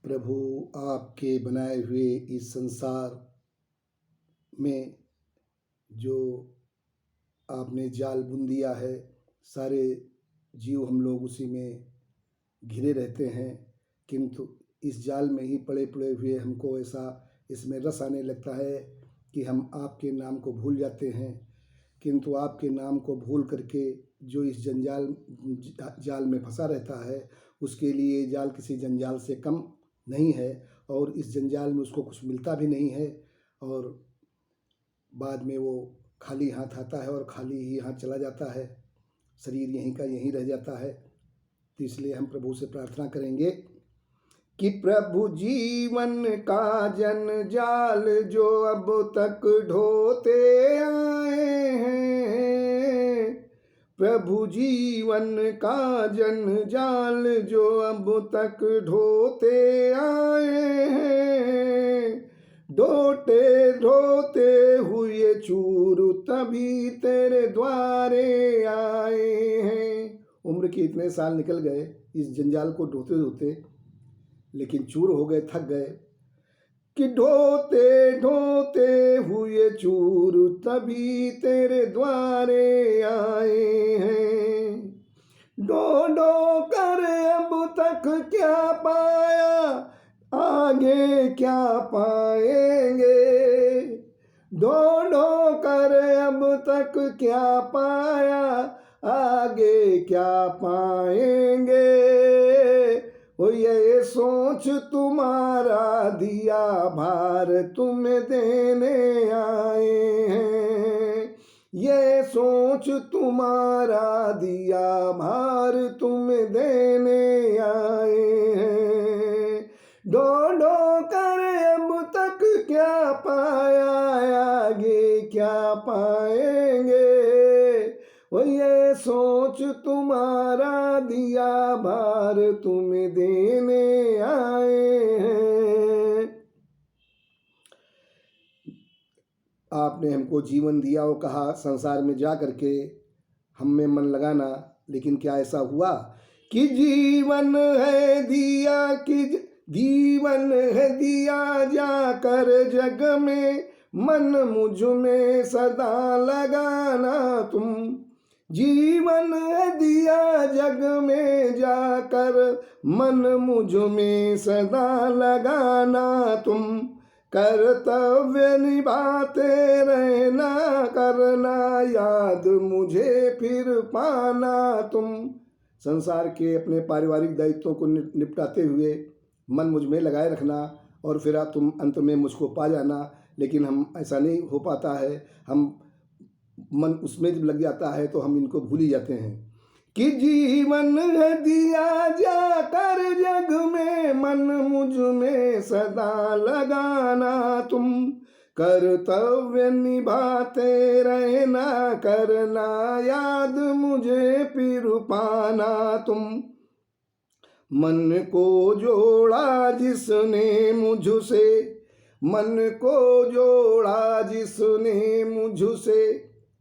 प्रभु, आपके बनाए हुए इस संसार में जो आपने जाल बुन दिया है, सारे जीव हम लोग उसी में घिरे रहते हैं, किंतु इस जाल में ही पड़े पड़े हुए हमको ऐसा इसमें रस आने लगता है कि हम आपके नाम को भूल जाते हैं। किंतु आपके नाम को भूल करके जो इस जाल में फंसा रहता है, उसके लिए जाल किसी जंजाल से कम नहीं है और इस जंजाल में उसको कुछ मिलता भी नहीं है और बाद में वो खाली हाथ आता है और खाली ही हाथ चला जाता है। शरीर यहीं का यहीं रह जाता है। तो इसलिए हम प्रभु से प्रार्थना करेंगे कि प्रभु, जीवन का जंजाल जो अब तक ढोते आए हैं, प्रभु जीवन का जंजाल जो अब तक ढोते आए हैं, ढोते ढोते हुए चूर तभी तेरे द्वारे आए हैं। उम्र के इतने साल निकल गए इस जंजाल को ढोते ढोते, लेकिन चूर हो गए, थक गए कि ढोते ढोते हुए चूर तभी तेरे द्वारे आए हैं। ढो ढो कर अब तक क्या पाया, आगे क्या पाएंगे। ढो ढो कर अब तक क्या पाया, आगे क्या पाएंगे। ओ ये सोच तुम्हारा दिया भार तुम देने आए हैं, ये सोच तुम्हारा दिया भार तुम देने आए हैं। ढो ढो कर अब तक क्या पाया, आगे क्या पाएंगे। वो ये सोच तुम्हारा दिया भार तुम देने आए हैं। आपने हमको जीवन जीवन और कहा संसार में जा करके हम में मन लगाना, लेकिन क्या ऐसा हुआ कि जीवन है दिया, कि जीवन है दिया जाकर जग में, मन मुझ में सदा लगाना तुम। जीवन है दिया जग में जाकर, मन मुझ में सदा लगाना तुम। कर्तव्य निभाते रहना, करना याद मुझे फिर पाना तुम। संसार के अपने पारिवारिक दायित्वों को निपटाते हुए मन मुझ में लगाए रखना और फिर आप तुम अंत में मुझको पा जाना। लेकिन हम ऐसा नहीं हो पाता है, हम मन उसमें जब लग जाता है तो हम इनको भूल ही जाते हैं कि जीवन है दिया जाकर जग में, मन मुझ में सदा लगाना तुम। कर्तव्य निभाते रहना, करना याद मुझे फिर पाना तुम। मन को जोड़ा जिसने मुझसे, मन को जोड़ा जिसने मुझसे।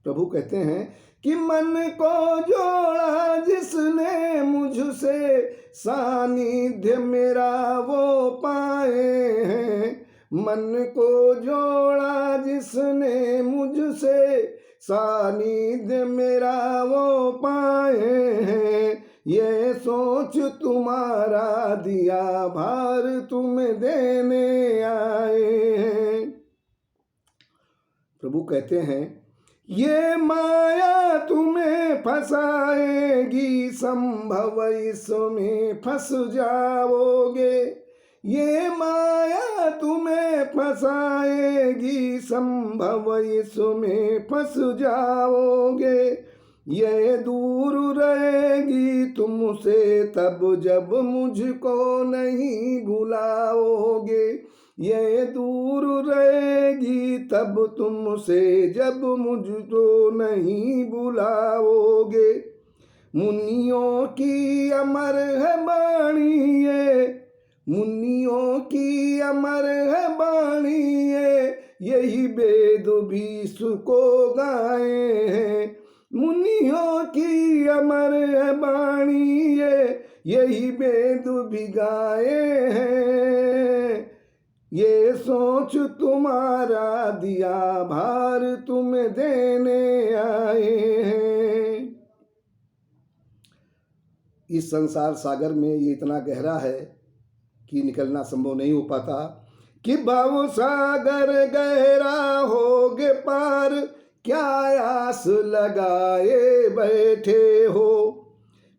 प्रभु कहते हैं कि मन को जोड़ा जिसने मुझसे, सानिध्य मेरा वो पाए हैं। मन को जोड़ा जिसने मुझसे, सानिध्य मेरा वो पाए हैं। ये सोच तुम्हारा दिया भार तुम देने आए हैं। प्रभु कहते हैं ये माया तुम्हें फंसाएगी, संभव इसमें फंस जाओगे। ये माया तुम्हें फंसाएगी, संभव इसमें फंस जाओगे। ये दूर रहेगी तुमसे तब जब मुझको नहीं भुलाओगे। ये दूर रहेगी तब तुमसे जब मुझको नहीं बुलाओगे। मुनियों की अमर है वाणी ये, मुनियों की अमर है वाणी ये, यही वेद भी सुको गाए हैं। मुनियों की अमर है वाणी ये, यही वेद भी गाए हैं। ये सोच तुम्हारा दिया भार तुम देने आए हैं। इस संसार सागर में ये इतना गहरा है कि निकलना संभव नहीं हो पाता। कि भव सागर गहरा होगे पार, क्या आस लगाए बैठे हो।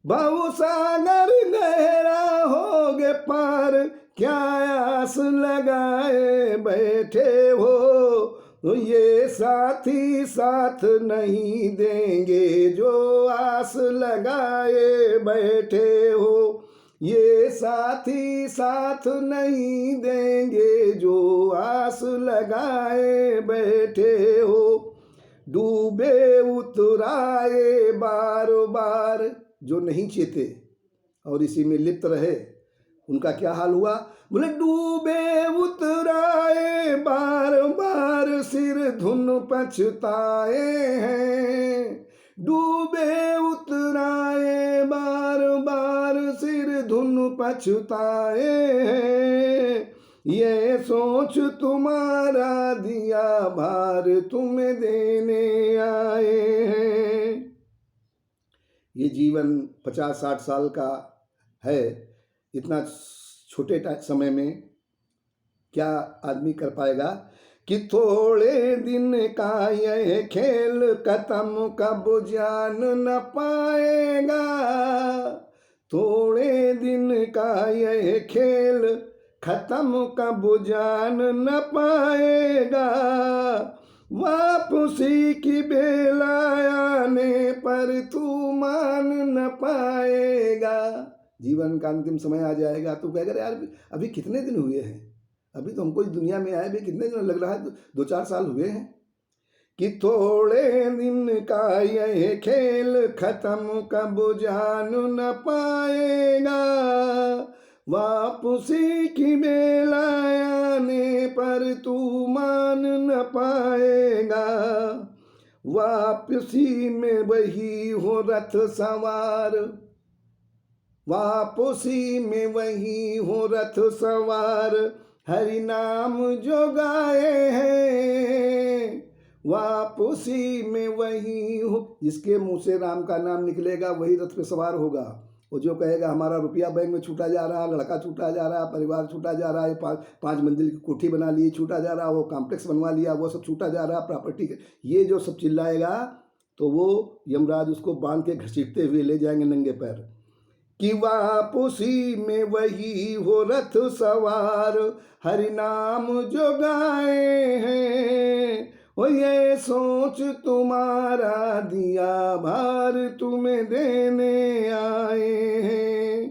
भव सागर गहरा होगे पार, क्या आस लगाए बैठे हो। तो ये साथी साथ नहीं देंगे जो आस लगाए बैठे हो। ये साथी साथ नहीं देंगे जो आस लगाए बैठे हो। डूबे उतराए बार बार, जो नहीं चेते और इसी में लिप्त रहे, उनका क्या हाल हुआ। बोले डूबे उतराए बार बार, सिर धुन पछताए हैं। डूबे उतराए बार बार, सिर धुन पछताए हैं। ये सोच तुम्हारा दिया भार तुम देने आए हैं। ये जीवन 50-60 साल का है। इतना छोटे समय में क्या आदमी कर पाएगा। कि थोड़े दिन का यह खेल खत्म कब जान न पाएगा। थोड़े दिन का यह खेल खत्म कब जान न पाएगा। वापसी की बेला आने पर तू मान न पाएगा। जीवन का अंतिम समय आ जाएगा तो कहेगा यार अभी कितने दिन हुए हैं, अभी तो हमको इस दुनिया में आए भी कितने दिन लग रहा है, 2-4 साल हुए हैं। कि थोड़े दिन का यह खेल खत्म कब जान न पाएगा। वापसी की बेला आने पर तू मान न पाएगा। वापसी में वही हो रथ सवार, वापसी में वही हो रथ सवार, हरि नाम जो गाए हैं। वापसी में वही हो, जिसके मुंह से राम का नाम निकलेगा वही रथ पे सवार होगा। वो जो कहेगा हमारा रुपया बैंक में छूटा जा रहा है, लड़का छूटा जा रहा है, परिवार छूटा जा रहा है, 5 मंजिल की कोठी बना ली छूटा जा रहा है, वो कॉम्प्लेक्स बनवा लिया वो सब छूटा जा रहा है, प्रॉपर्टी, ये जो सब चिल्लाएगा तो वो यमराज उसको बांध के घसीटते हुए ले जाएंगे नंगे पैर। कि वापसी में वही हो रथ सवार, हरि नाम जो गाए हैं। ओ ये सोच तुम्हारा दिया भार तुम्हें देने आए हैं।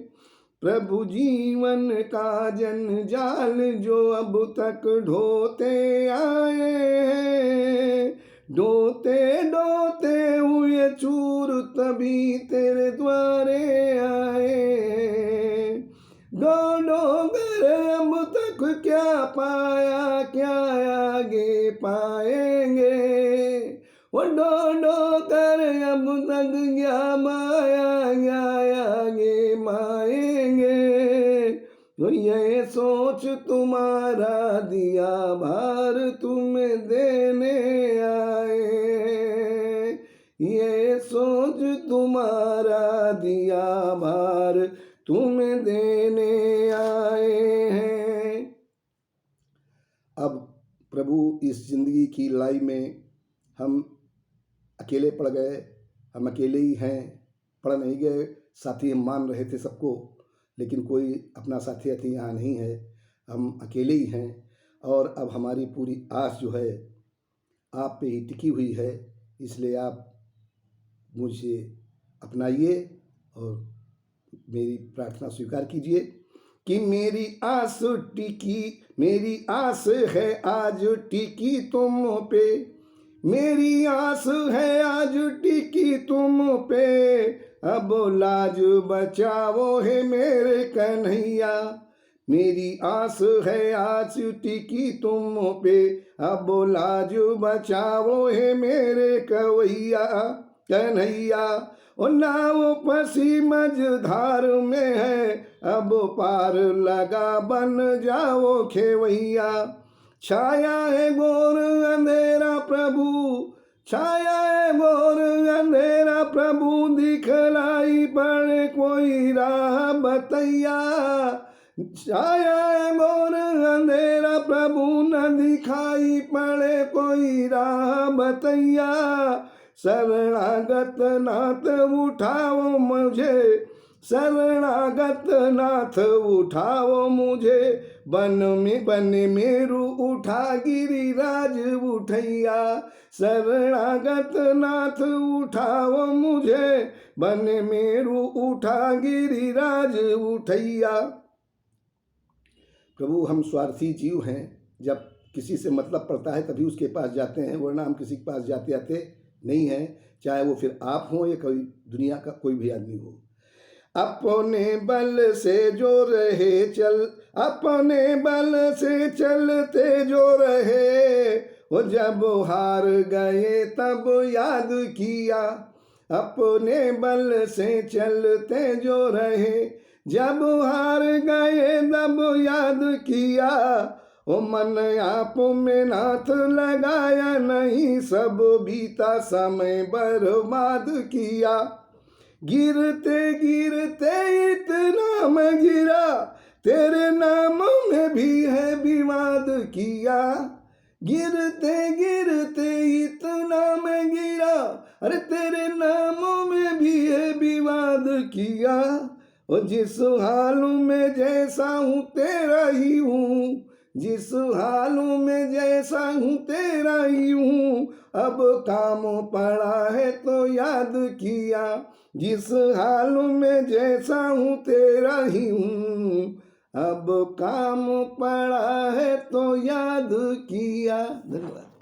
प्रभु जीवन का जंजाल जो अब तक ढोते आए हैं। ढोते ढोते हुए चूर तभी तेरे द्वारे आए। डो डो कर अब तक क्या पाया क्या आगे पाएंगे। वो डो डो कर अब तक क्या माया क्या आगे माएंगे। तो ये सोच तुम्हारा दिया भार तुम देने आए। ये सोच तुम्हारा दिया भार तुम देने आए हैं। अब प्रभु इस जिंदगी की लड़ाई में हम अकेले पड़ गए, हम अकेले ही हैं, पड़ नहीं गए। साथी हम मान रहे थे सबको, लेकिन कोई अपना साथी अति यहाँ नहीं है, हम अकेले ही हैं। और अब हमारी पूरी आस जो है आप पे ही टिकी हुई है, इसलिए आप मुझे अपनाइए और मेरी प्रार्थना स्वीकार कीजिए। कि मेरी आस है आज टिकी तुम पे। मेरी आस है आज टिकी तुम पे। अब लाज बचाओ है मेरे कन्हैया। मेरी आस है आज टिकी तुम पे। अब लाज बचाओ है मेरे कन्हैया। ओ नाव फंसी मझधार में है, अब पार लगा बन जाओ खेवैया। छाया है घोर अंधेरा प्रभु, छाया है घोर अंधेरा प्रभु, दिखलाई पड़े कोई राह बतैया। छाया है घोर अंधेरा प्रभु, न दिखाई पड़े कोई राह बतैया। शरणागत नाथ उठाओ मुझे, शरणागत नाथ उठाओ मुझे, बन मेरु उठा गिरिराज उठैया। शरणागत नाथ उठाओ मुझे, बन मेरु उठा गिरिराज उठैया। प्रभु हम स्वार्थी जीव हैं, जब किसी से मतलब पड़ता है तभी उसके पास जाते हैं, वरना हम किसी के पास जाते जाते नहीं हैं, चाहे वो फिर आप हों या कोई दुनिया का कोई भी आदमी हो। अपने बल से जो रहे चल, अपने बल से चलते जो रहे, वो जब हार गए तब याद किया। अपने बल से चलते जो रहे, जब हार गए तब याद किया। ओ मन आप में नाथ लगाया नहीं, सब बीता समय बर्बाद किया। गिरते गिरते इतना मैं गिरा, तेरे नाम में भी है विवाद किया। गिरते गिरते इतना मैं गिरा, अरे तेरे नाम में भी है विवाद किया। और जिस हाल में जैसा हूँ तेरा ही हूँ, जिस हाल में जैसा हूँ तेरा ही हूँ, अब काम पड़ा है तो याद किया। जिस हाल में जैसा हूँ तेरा ही हूँ, अब काम पड़ा है तो याद किया। धन्यवाद।